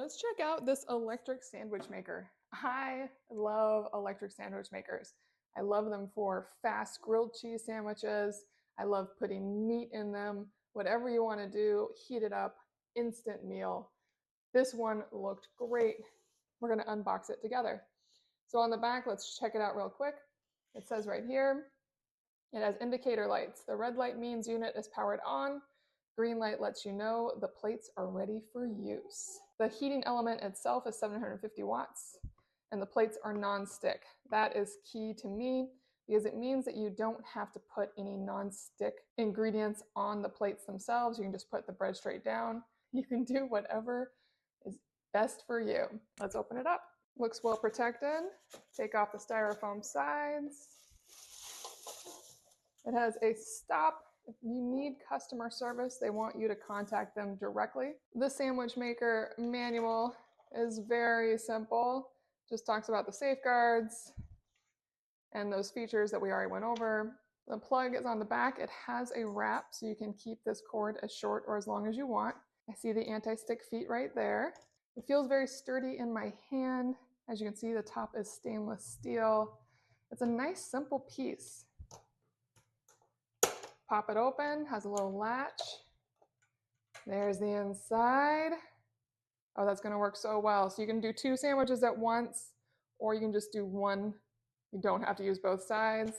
let's check out this electric sandwich maker. I love electric sandwich makers. I love them for fast grilled cheese sandwiches. I love putting meat in them. Whatever you want to do, heat it up, instant meal. This one looked great. We're going to unbox it together. So on the back, let's check it out real quick. It says right here, it has indicator lights. The red light means unit is powered on. Green light lets you know the plates are ready for use. The heating element itself is 750 watts, and the plates are non-stick. That is key to me because it means that you don't have to put any non-stick ingredients on the plates themselves. You can just put the bread straight down. You can do whatever is best for you. Let's open it up. Looks well protected. Take off the styrofoam sides. It has a stop. If you need customer service, they want you to contact them directly. The sandwich maker manual is very simple. Just talks about the safeguards and those features that we already went over. The plug is on the back. It has a wrap, so you can keep this cord as short or as long as you want. I see the anti-stick feet right there. It feels very sturdy in my hand. As you can see, the top is stainless steel. It's a nice, simple piece. Pop it open, has a little latch. There's the inside. Oh, that's gonna work so well. So you can do 2 sandwiches at once, or you can just do one. You don't have to use both sides.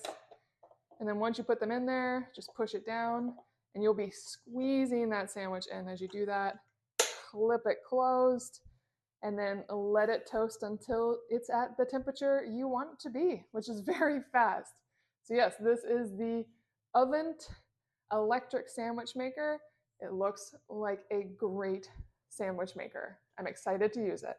And then once you put them in there, just push it down, and you'll be squeezing that sandwich in. As you do that, clip it closed, and then let it toast until it's at the temperature you want it to be, which is very fast. So yes, this is the Ovente Electric Sandwich Maker. It looks like a great sandwich maker. I'm excited to use it.